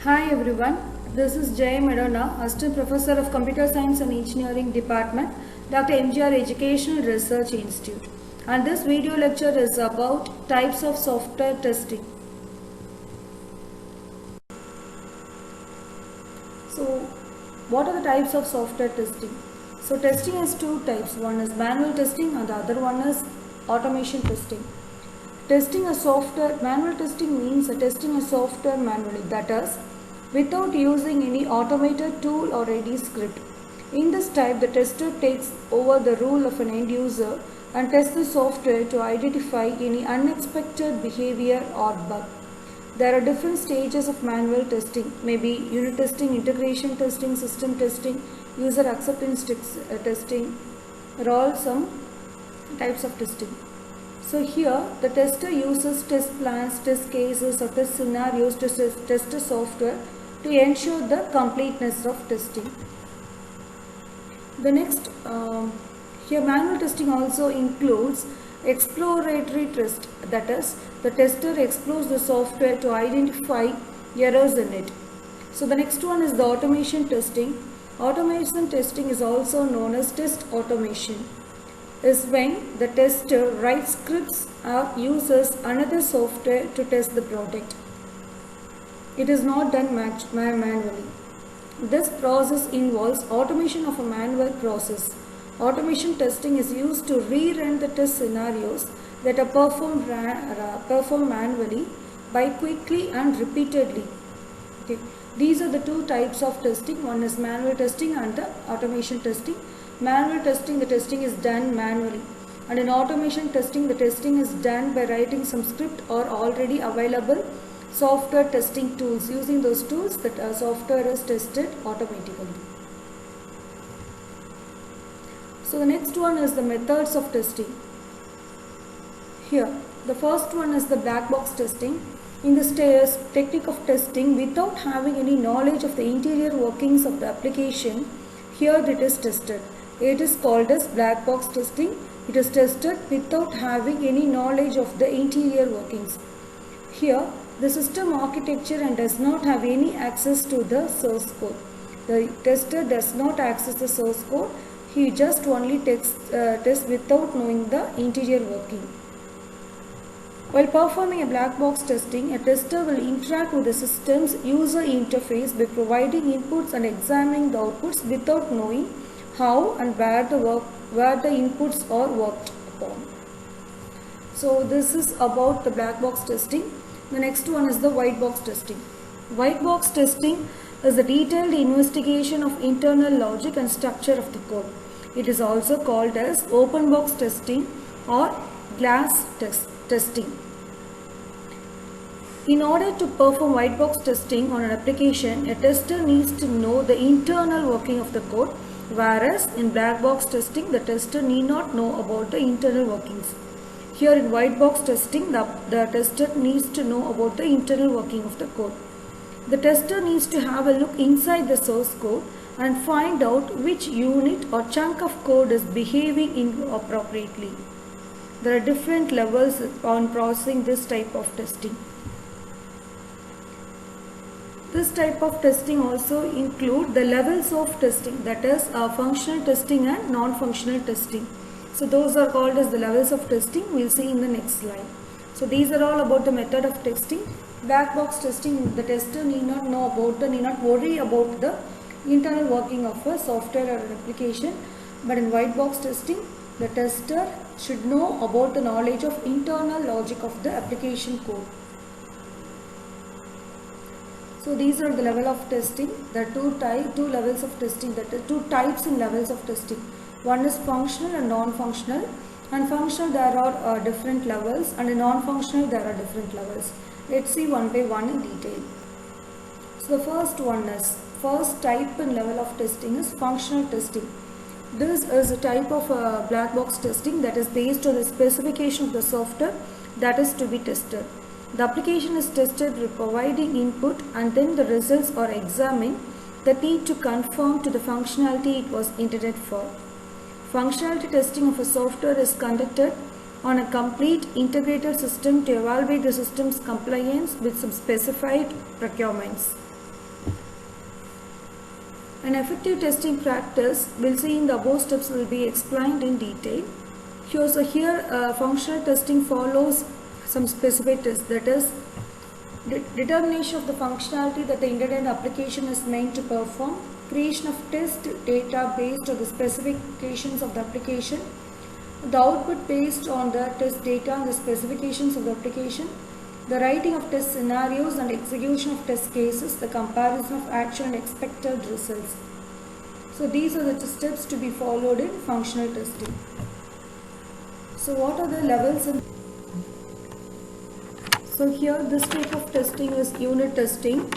Hi everyone, this is Jay Medona, Assistant Professor of Computer Science and Engineering Department, Dr. MGR Educational Research Institute. And this video lecture is about types of software testing. So, what are the types of software testing? So, testing has two types. One is manual testing and the other one is automation testing. Testing a software, manual testing means testing a software manually, that is, without using any automated tool or any script. In this type, the tester takes over the role of an end user and tests the software to identify any unexpected behavior or bug. There are different stages of manual testing, maybe unit testing, integration testing, system testing, user acceptance testing, are all some types of testing. So here the tester uses test plans, test cases or test scenarios to test the software to ensure the completeness of testing. The next, here manual testing also includes exploratory test, that is, the tester explores the software to identify errors in it. So the next one is the automation testing. Automation testing is also known as test automation. Is when the tester writes scripts or uses another software to test the product. It is not done manually. This process involves automation of a manual process. Automation testing is used to rerun the test scenarios that are performed manually by quickly and repeatedly. Okay. These are the two types of testing. One is manual testing and the automation testing. Manual testing, the testing is done manually, and in automation testing, the testing is done by writing some script or already available software testing tools. Using those tools, that software is tested automatically. So the next one is the methods of testing. Here, the first one is the black box testing. In this technique of testing, without having any knowledge of the interior workings of the application, here it is tested. It is called as black box testing. It is tested without having any knowledge of the interior workings. Here, the system architecture and does not have any access to the source code. The tester does not access the source code. He just only tests without knowing the interior working. While performing a black box testing, a tester will interact with the system's user interface by providing inputs and examining the outputs without knowing how and where the inputs are worked upon. So this is about the black box testing. The next one is the white box testing. White box testing is a detailed investigation of internal logic and structure of the code. It is also called as open box testing or glass testing. In order to perform white box testing on an application, a tester needs to know the internal working of the code, whereas in black box testing, the tester need not know about the internal workings. Here in white box testing, the tester needs to know about the internal working of the code. The tester needs to have a look inside the source code and find out which unit or chunk of code is behaving inappropriately. There are different levels on processing this type of testing. This type of testing also include the levels of testing, that is functional testing and non-functional testing. So those are called as the levels of testing. We will see in the next slide. So these are all about the method of testing. Black box testing, the tester need not worry about the internal working of a software or an application. But in white box testing, the tester should know about the knowledge of internal logic of the application code. So these are the level of testing. There are two levels of testing. That are two types and levels of testing. One is functional and non-functional. And functional there are different levels, and in non-functional there are different levels. Let's see one by one in detail. So the first type and level of testing is functional testing. This is a type of black box testing that is based on the specification of the software that is to be tested. The application is tested by providing input and then the results are examined that need to conform to the functionality it was intended for. Functionality testing of a software is conducted on a complete integrated system to evaluate the system's compliance with some specified requirements. An effective testing practice we'll see in the above steps will be explained in detail. Here functional testing follows some specific tests, that is determination of the functionality that the intended application is meant to perform, creation of test data based on the specifications of the application, the output based on the test data and the specifications of the application, the writing of test scenarios and execution of test cases, the comparison of actual and expected results. So these are the steps to be followed in functional testing. So what are the levels in? So here this type of testing is unit testing.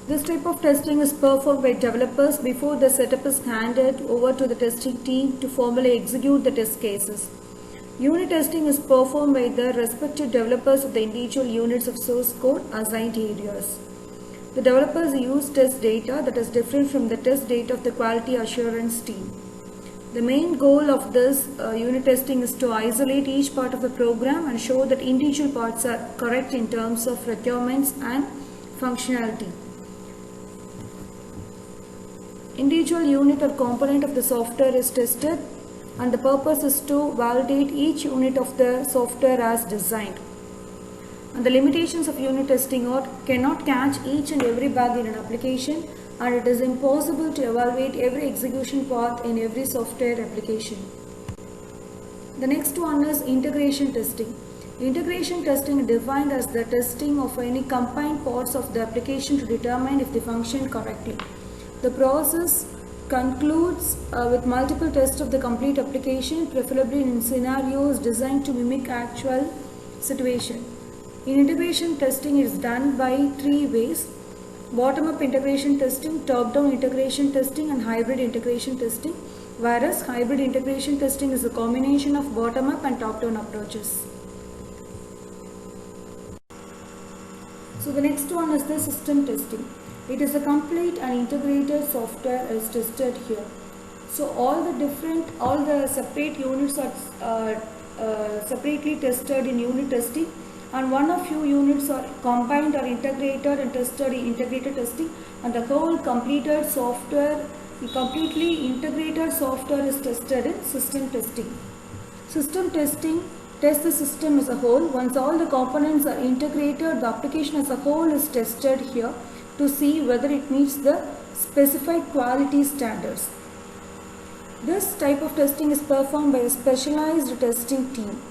This type of testing is performed by developers before the setup is handed over to the testing team to formally execute the test cases. Unit testing is performed by the respective developers of the individual units of source code assigned areas. The developers use test data that is different from the test data of the quality assurance team. The main goal of this unit testing is to isolate each part of the program and show that individual parts are correct in terms of requirements and functionality. Individual unit or component of the software is tested, and the purpose is to validate each unit of the software as designed. And the limitations of unit testing are cannot catch each and every bug in an application, and it is impossible to evaluate every execution path in every software application. The next one is integration testing. Integration testing is defined as the testing of any combined parts of the application to determine if they function correctly. The process concludes with multiple tests of the complete application, preferably in scenarios designed to mimic actual situation. In integration testing, it is done by three ways: bottom-up integration testing, top-down integration testing, and hybrid integration testing, whereas hybrid integration testing is a combination of bottom-up and top-down approaches. So the next one is the system testing. It is a complete and integrated software is tested here. So all the separate units are separately tested in unit testing, and one of few units are combined or integrated and tested in integrated testing, and the whole completely integrated software is tested in system testing. System testing tests the system as a whole. Once all the components are integrated, the application as a whole is tested here to see whether it meets the specified quality standards. This type of testing is performed by a specialized testing team.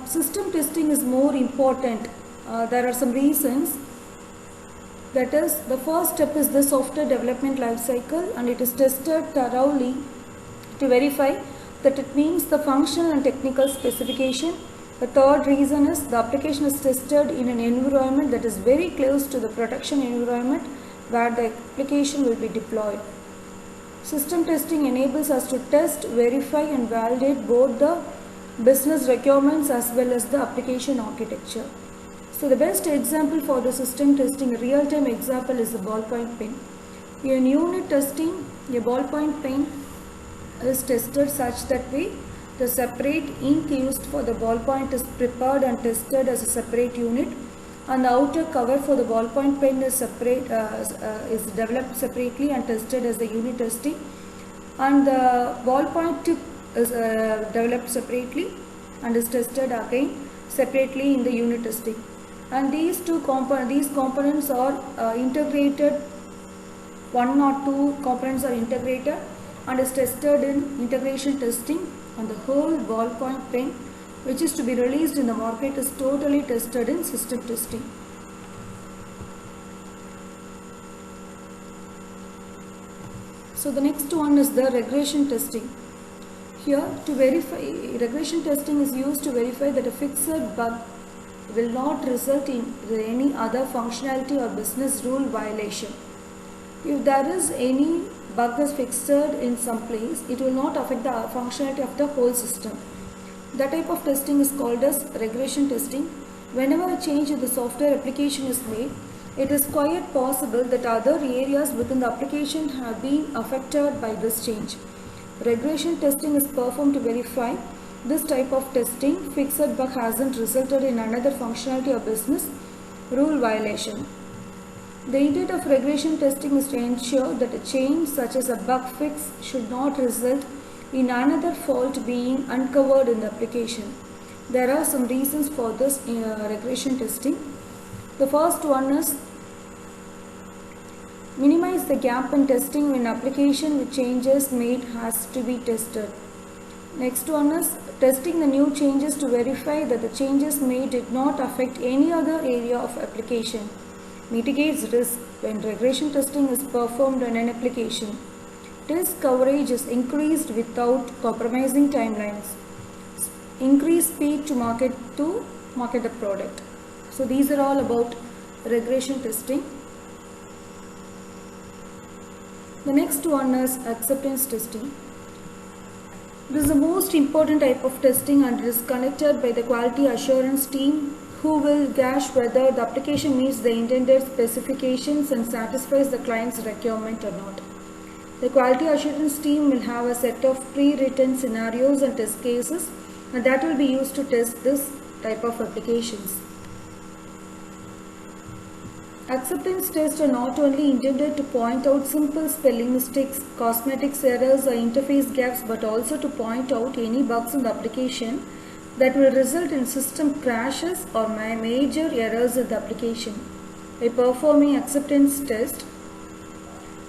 System testing is more important. There are some reasons. That is, the first step is the software development life cycle, and it is tested thoroughly to verify that it meets the functional and technical specification. The third reason is the application is tested in an environment that is very close to the production environment where the application will be deployed. System testing enables us to test, verify, and validate both the business requirements as well as the application architecture. So the best example for the system testing, a real-time example, is the ballpoint pen. In unit testing, a ballpoint pen is tested such that the separate ink used for the ballpoint is prepared and tested as a separate unit, and the outer cover for the ballpoint pen is developed separately and tested as the unit testing, and the ballpoint tip is developed separately and is tested again separately in the unit testing. And these components are integrated. One or two components are integrated and is tested in integration testing, and the whole ballpoint pen which is to be released in the market is totally tested in system testing. So the next one is the regression testing. Here, to verify, regression testing is used to verify that a fixed bug will not result in any other functionality or business rule violation. If there is any bug is fixed in some place, it will not affect the functionality of the whole system. That type of testing is called as regression testing. Whenever a change in the software application is made, it is quite possible that other areas within the application have been affected by this change. Regression testing is performed to verify this type of testing fixed bug hasn't resulted in another functionality or business rule violation. The intent of regression testing is to ensure that a change such as a bug fix should not result in another fault being uncovered in the application. There are some reasons for this regression testing. The first one is minimize the gap in testing when application with changes made has to be tested. Next one is testing the new changes to verify that the changes made did not affect any other area of application. Mitigates risk when regression testing is performed on an application. Test coverage is increased without compromising timelines. Increase speed to market the product. So these are all about regression testing. The next one is acceptance testing. This is the most important type of testing and it is conducted by the quality assurance team who will gauge whether the application meets the intended specifications and satisfies the client's requirement or not. The quality assurance team will have a set of pre-written scenarios and test cases and that will be used to test this type of applications. Acceptance tests are not only intended to point out simple spelling mistakes, cosmetics errors or interface gaps but also to point out any bugs in the application that will result in system crashes or major errors in the application. By performing acceptance test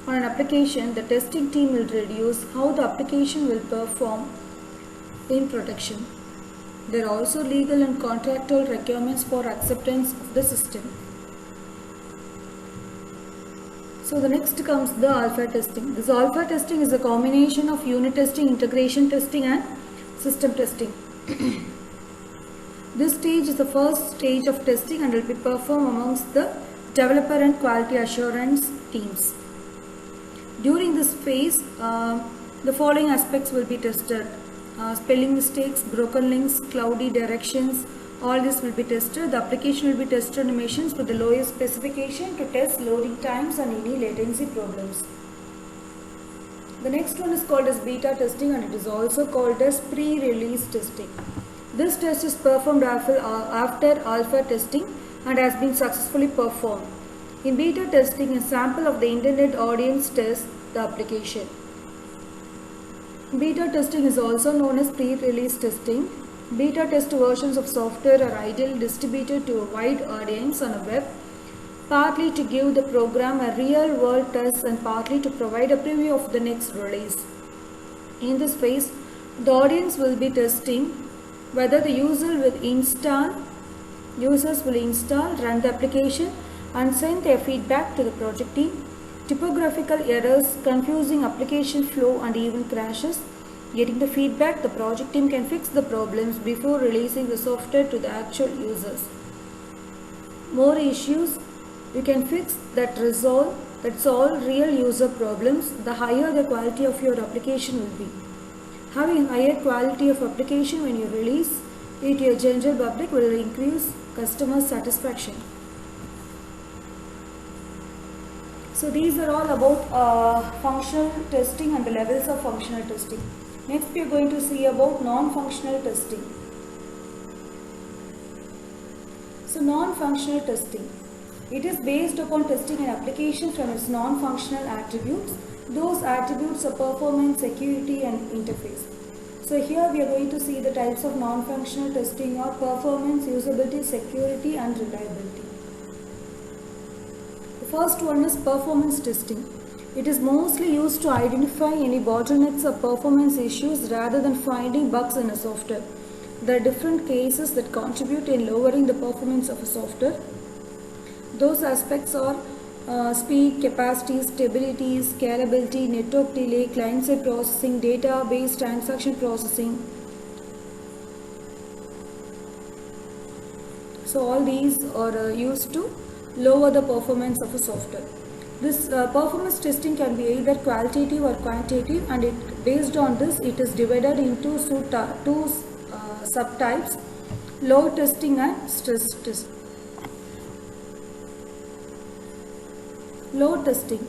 on an application, the testing team will reduce how the application will perform in production. There are also legal and contractual requirements for acceptance of the system. So the next comes the alpha testing. This alpha testing is a combination of unit testing, integration testing and system testing. This stage is the first stage of testing and will be performed amongst the developer and quality assurance teams. During this phase, the following aspects will be tested. Spelling mistakes, broken links, cloudy directions, all this will be tested. The application will be tested on machines with the lowest specification to test loading times and any latency problems. The next one is called as beta testing and it is also called as pre-release testing. This test is performed after alpha testing and has been successfully performed. In beta testing, a sample of the intended audience tests the application. Beta testing is also known as pre-release testing. Beta test versions of software are ideally distributed to a wide audience on a web, partly to give the program a real-world test and partly to provide a preview of the next release. In this phase, the audience will be testing whether the users will install, run the application and send their feedback to the project team. Typographical errors, confusing application flow and even crashes. Getting the feedback, the project team can fix the problems before releasing the software to the actual users. More issues you can fix that solve real user problems, the higher the quality of your application will be. Having higher quality of application when you release it to your general public will increase customer satisfaction. So these are all about functional testing and the levels of functional testing. Next we are going to see about non-functional testing. So non-functional testing. It is based upon testing an application from its non-functional attributes. Those attributes are performance, security and interface. So here we are going to see the types of non-functional testing are performance, usability, security and reliability. The first one is performance testing. It is mostly used to identify any bottlenecks or performance issues rather than finding bugs in a software. There are different cases that contribute in lowering the performance of a software. Those aspects are speed, capacity, stability, scalability, network delay, client-side processing, database transaction processing. So all these are used to lower the performance of a software. This performance testing can be either qualitative or quantitative, and based on this it is divided into two subtypes: load testing and stress testing. Load testing.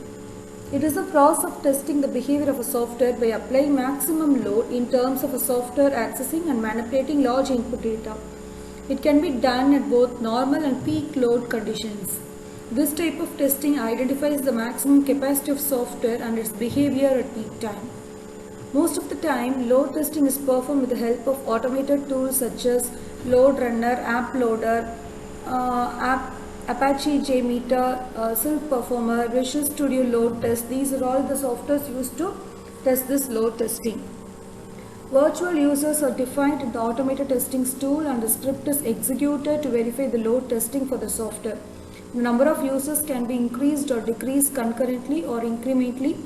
It is the process of testing the behavior of a software by applying maximum load in terms of a software accessing and manipulating large input data. It can be done at both normal and peak load conditions. This type of testing identifies the maximum capacity of software and its behavior at peak time. Most of the time, load testing is performed with the help of automated tools such as Load Runner, App Loader, Apache JMeter, Silk Performer, Visual Studio Load Test. These are all the softwares used to test this load testing. Virtual users are defined in the automated testing tool and the script is executed to verify the load testing for the software. The number of users can be increased or decreased concurrently or incrementally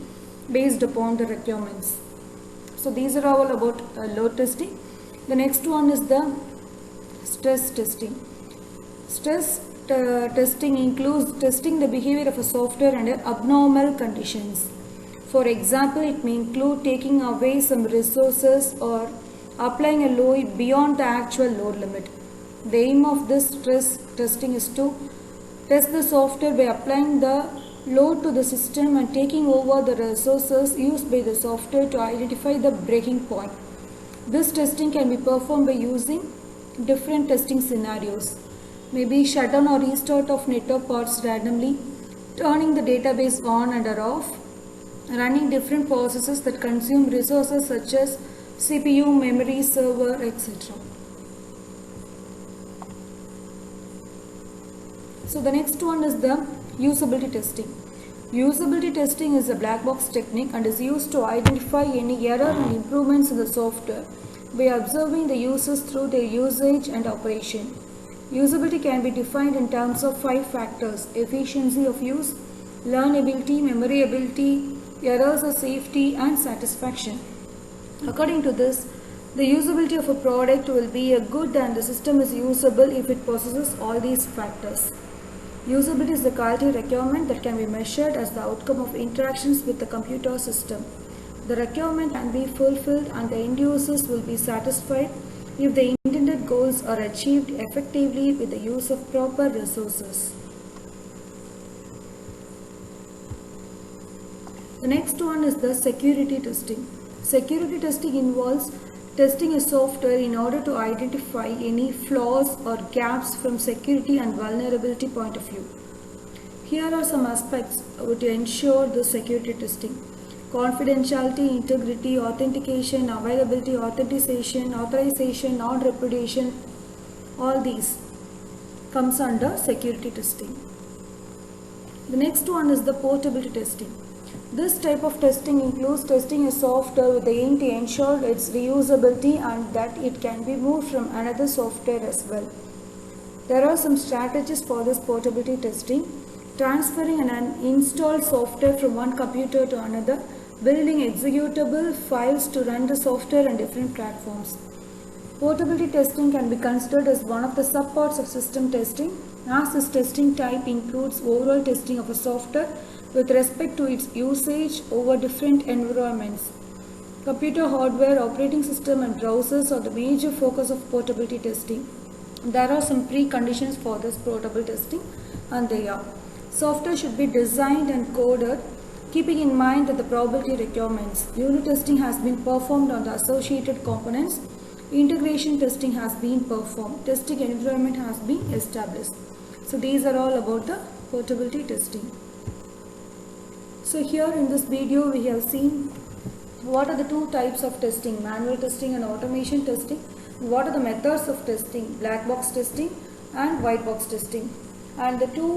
based upon the requirements. So these are all about load testing. The next one is the stress testing. Stress testing includes testing the behavior of a software under abnormal conditions. For example, it may include taking away some resources or applying a load beyond the actual load limit. The aim of this stress testing is to test the software by applying the load to the system and taking over the resources used by the software to identify the breaking point. This testing can be performed by using different testing scenarios. Maybe shutdown or restart of network parts randomly, turning the database on and or off, running different processes that consume resources such as CPU, memory, server, etc. So the next one is the usability testing. Usability testing is a black box technique and is used to identify any error and improvements in the software by observing the users through their usage and operation. Usability can be defined in terms of 5 factors: efficiency of use, learnability, memory ability, errors or safety, and satisfaction. According to this, the usability of a product will be a good and the system is usable if it possesses all these factors. Usability is the quality requirement that can be measured as the outcome of interactions with the computer system. The requirement can be fulfilled and the end users will be satisfied if the intended goals are achieved effectively with the use of proper resources. The next one is the security testing. Security testing involves testing a software in order to identify any flaws or gaps from security and vulnerability point of view. Here are some aspects to ensure the security testing: confidentiality, integrity, authentication, availability, authorization, non-repudiation. All these comes under security testing. The next one is the portability testing. This type of testing includes testing a software with the aim to ensure its reusability and that it can be moved from another software as well. There are some strategies for this portability testing: transferring an installed software from one computer to another, building executable files to run the software on different platforms. Portability testing can be considered as one of the subparts of system testing, as this testing type includes overall testing of a software with respect to its usage over different environments. Computer hardware, operating system, and browsers are the major focus of portability testing. There are some preconditions for this portability testing, and they are: software should be designed and coded keeping in mind the probability requirements. Unit testing has been performed on the associated components. Integration testing has been performed. Testing environment has been established. So these are all about the portability testing. So here in this video we have seen what are the two types of testing: manual testing and automation testing. What are the methods of testing: black box testing and white box testing. And the two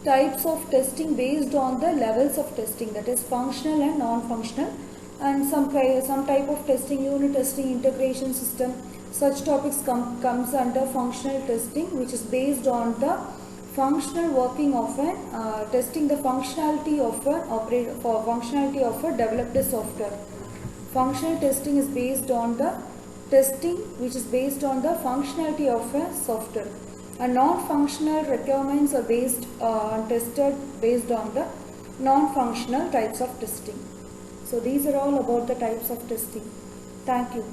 types of testing based on the levels of testing, that is functional and non-functional. And some type of testing, unit testing, integration system, such topics comes under functional testing, which is based on the functional working of an testing the functionality of a developed software. Functional testing is based on the testing which is based on the functionality of a software, and non-functional requirements are tested based on the non-functional types of testing. So these are all about the types of testing. Thank you.